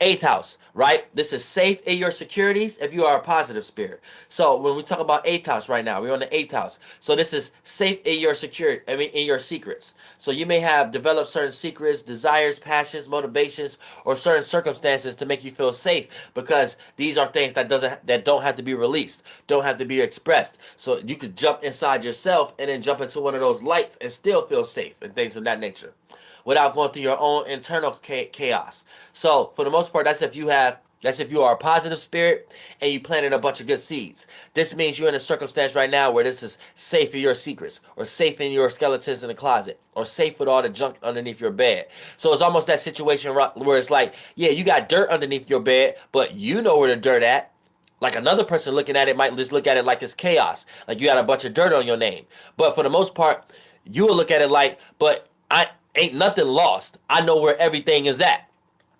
Eighth house, right? This is safe in your securities if you are a positive spirit. So when we talk about eighth house right now, we're on the eighth house. So this is safe in your security, I mean in your secrets. So you may have developed certain secrets, desires, passions, motivations, or certain circumstances to make you feel safe because these are things that don't have to be released, don't have to be expressed. So you could jump inside yourself and then jump into one of those lights and still feel safe and things of that nature without going through your own internal chaos. So for the most part, that's if you are a positive spirit and you planted a bunch of good seeds. This means you're in a circumstance right now where this is safe in your secrets, or safe in your skeletons in the closet, or safe with all the junk underneath your bed. So it's almost that situation where it's like, yeah, you got dirt underneath your bed, but you know where the dirt at. Like another person looking at it might just look at it like it's chaos, like you got a bunch of dirt on your name. But for the most part, you will look at it like, but I ain't nothing lost. I know where everything is at.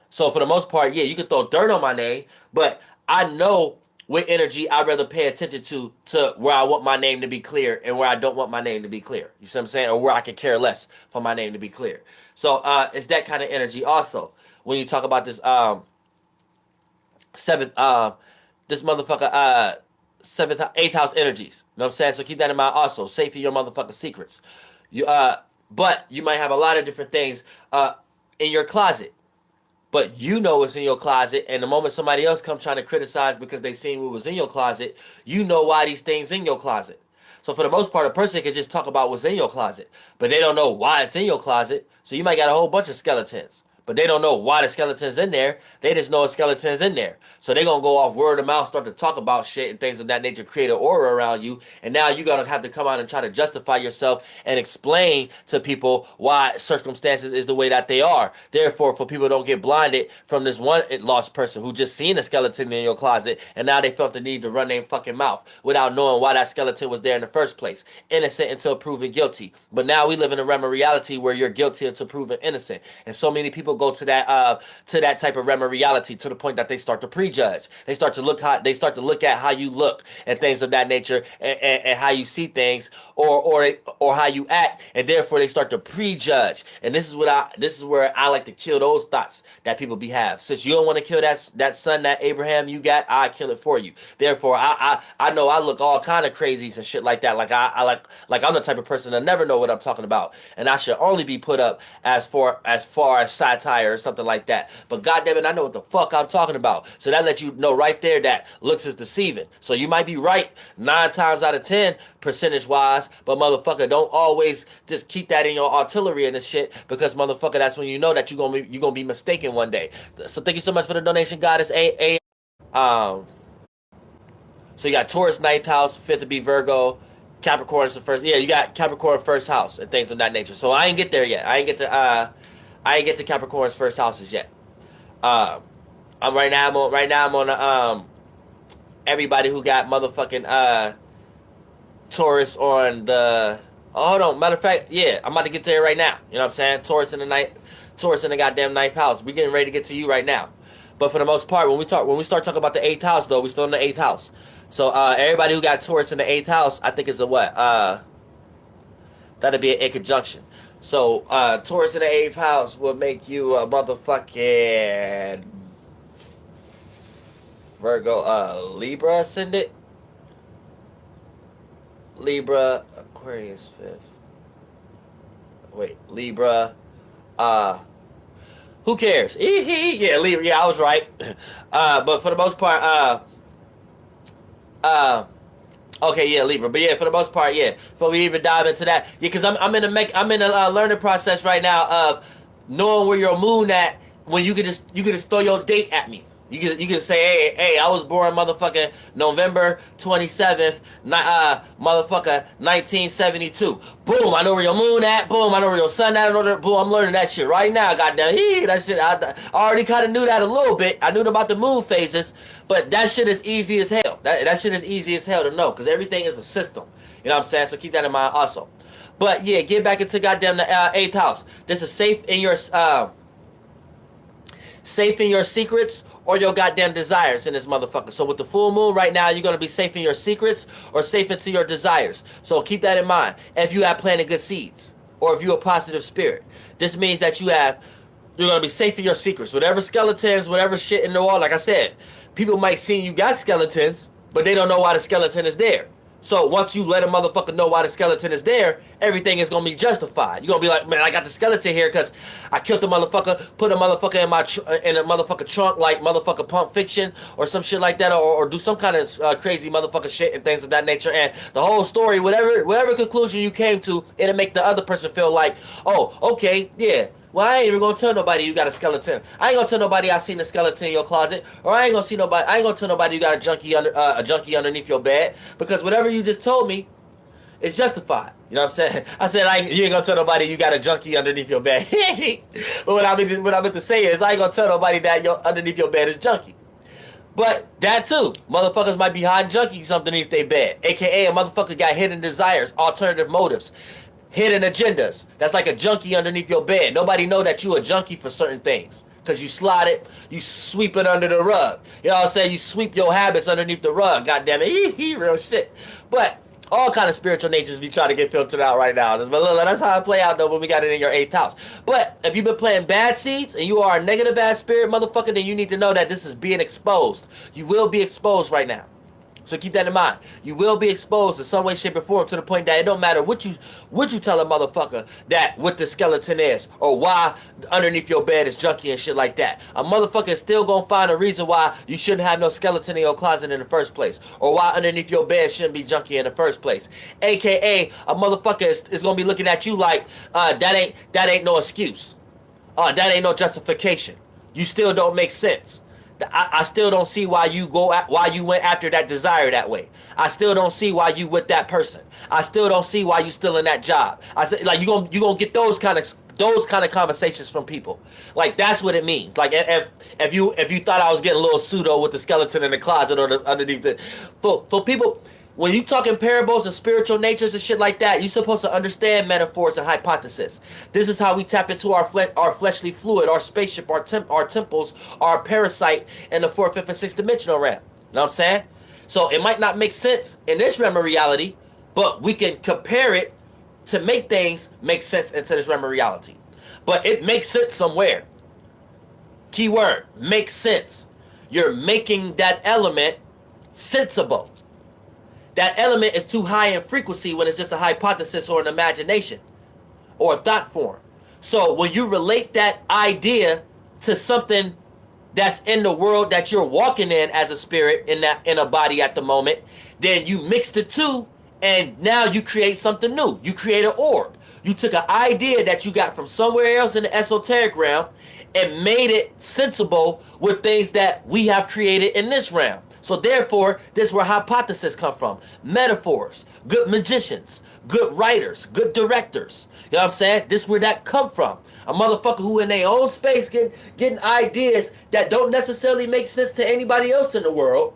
So for the most part, yeah, you can throw dirt on my name, but I know what energy I'd rather pay attention to where I want my name to be clear and where I don't want my name to be clear. You see what I'm saying? Or where I could care less for my name to be clear. So it's that kind of energy also. When you talk about this seventh this motherfucker seventh eighth house energies. You know what I'm saying? So keep that in mind also. Safe in your motherfucking secrets. You but you might have a lot of different things in your closet. But you know what's in your closet, and the moment somebody else comes trying to criticize because they seen what was in your closet, you know why these things in your closet. So for the most part, a person can just talk about what's in your closet, but they don't know why it's in your closet. So you might got a whole bunch of skeletons, but they don't know why the skeleton's in there. They just know a skeleton's in there. So they're going to go off word of mouth, start to talk about shit and things of that nature, create an aura around you. And now you're going to have to come out and try to justify yourself and explain to people why circumstances is the way that they are. Therefore, for people don't get blinded from this one lost person who just seen a skeleton in your closet and now they felt the need to run their fucking mouth without knowing why that skeleton was there in the first place. Innocent until proven guilty. But now we live in a realm of reality where you're guilty until proven innocent. And so many people go to that type of realm of reality to the point that they start to prejudge. They start to look at how you look and things of that nature, and how you see things, or how you act, and therefore they start to prejudge. And this is where I like to kill those thoughts that people have. Since you don't want to kill that son, that Abraham you got, I kill it for you. Therefore, I know I look all kind of crazies and shit like that. Like I'm the type of person that never know what I'm talking about, and I should only be put up as far as satire or something like that. But goddamn it, I know what the fuck I'm talking about. So that lets you know right there that looks is deceiving. So you might be right 9 times out of 10 percentage wise, but motherfucker, don't always just keep that in your artillery and this shit, because motherfucker, that's when you know that you're gonna be mistaken one day. So thank you so much for the donation, Goddess A. So you got Taurus ninth house, fifth to be Virgo, Capricorn is the first. Yeah, you got Capricorn first house and things of that nature. So I ain't get there yet. I ain't get to Capricorn's first houses yet. I'm right now I'm on the everybody who got motherfucking Taurus on the. Oh, hold on. Matter of fact, yeah, I'm about to get there right now. You know what I'm saying? Taurus in the goddamn ninth house. We getting ready to get to you right now. But for the most part, when we start talking about the eighth house, though, we still in the eighth house. So everybody who got Taurus in the eighth house, I think is a what? That'd be an A conjunction. So Taurus in the eighth house will make you a motherfucking Virgo, Libra ascendant, Libra, Aquarius fifth. Wait, Libra. Who cares? Yeah, Libra. Yeah, I was right. But for the most part, okay, yeah, Libra. But yeah, for the most part, yeah. Before we even dive into that, yeah, because I'm in a learning process right now of knowing where your moon at. When you can just throw your date at me. You can say, hey, I was born motherfucking November 27th, motherfucker 1972. Boom, I know where your moon at. Boom, I know where your sun at. Boom, I'm learning that shit right now. Goddamn, that shit. I already kind of knew that a little bit. I knew about the moon phases, but that shit is easy as hell. That shit is easy as hell to know, because everything is a system. You know what I'm saying? So keep that in mind also. But yeah, get back into goddamn the 8th house. This is safe in your secrets or your goddamn desires in this motherfucker. So with the full moon right now, you're going to be safe in your secrets or safe into your desires. So keep that in mind. If you have planted good seeds or if you're a positive spirit, this means that you You're gonna be safe in your secrets. Whatever skeletons, whatever shit in the wall, like I said, people might see you got skeletons, but they don't know why the skeleton is there. So once you let a motherfucker know why the skeleton is there, everything is gonna be justified. You're gonna be like, man, I got the skeleton here because I killed the motherfucker, put a motherfucker in my in a motherfucker trunk like motherfucker Pulp Fiction or some shit like that, or do some kind of crazy motherfucker shit and things of that nature. And the whole story, whatever conclusion you came to, it'll make the other person feel like, oh, okay, yeah. Well, I ain't even gonna tell nobody you got a skeleton. I ain't gonna tell nobody I seen a skeleton in your closet, or I ain't gonna tell nobody you got a junkie underneath your bed, because whatever you just told me is justified. You know what I'm saying? I said you ain't gonna tell nobody you got a junkie underneath your bed. But what I meant to say is I ain't gonna tell nobody that underneath your bed is junkie. But that too, motherfuckers might be hiding junkies underneath their bed, aka a motherfucker got hidden desires, alternative motives, hidden agendas. That's like a junkie underneath your bed. Nobody know that you a junkie for certain things, because you slide it, you sweep it under the rug. You know what I'm saying? You sweep your habits underneath the rug. God damn it, real shit. But all kind of spiritual natures be trying to get filtered out right now. That's how I play out though when we got it in your 8th house. But if you've been playing bad seeds and you are a negative ass spirit motherfucker, then you need to know that this is being exposed. You will be exposed right now. So keep that in mind. You will be exposed in some way, shape, or form, to the point that it don't matter what you tell a motherfucker that what the skeleton is, or why underneath your bed is junky and shit like that. A motherfucker is still gonna find a reason why you shouldn't have no skeleton in your closet in the first place, or why underneath your bed shouldn't be junky in the first place. AKA, a motherfucker is gonna be looking at you like that ain't no excuse. That ain't no justification. You still don't make sense. I still don't see why you went after that desire that way. I still don't see why you with that person. I still don't see why you still in that job. I said, like, you gonna get those kind of conversations from people. Like, that's what it means. Like, if you thought I was getting a little pseudo with the skeleton in the closet or underneath the for people. When you talk in parables and spiritual natures and shit like that, you're supposed to understand metaphors and hypothesis. This is how we tap into our fleshly fluid, our spaceship, our temples, our parasite in the 4th, 5th, and 6th dimensional realm. You know what I'm saying? So it might not make sense in this realm of reality, but we can compare it to make things make sense into this realm of reality. But it makes sense somewhere. Keyword, make sense. You're making that element sensible. That element is too high in frequency when it's just a hypothesis or an imagination or a thought form. So when you relate that idea to something that's in the world that you're walking in as a spirit in a body at the moment, then you mix the two and now you create something new. You create an orb. You took an idea that you got from somewhere else in the esoteric realm and made it sensible with things that we have created in this realm. So therefore, this is where hypotheses come from. Metaphors, good magicians, good writers, good directors. You know what I'm saying? This is where that come from. A motherfucker who in their own space getting ideas that don't necessarily make sense to anybody else in the world,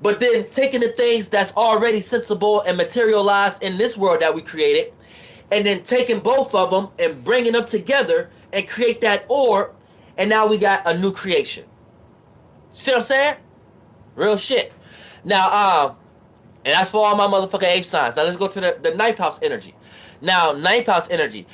but then taking the things that's already sensible and materialized in this world that we created, and then taking both of them and bringing them together and create that orb, and now we got a new creation. See what I'm saying? Real shit. Now, and that's for all my motherfucking 8th signs. Now let's go to the 9th house energy. Now, 9th house energy.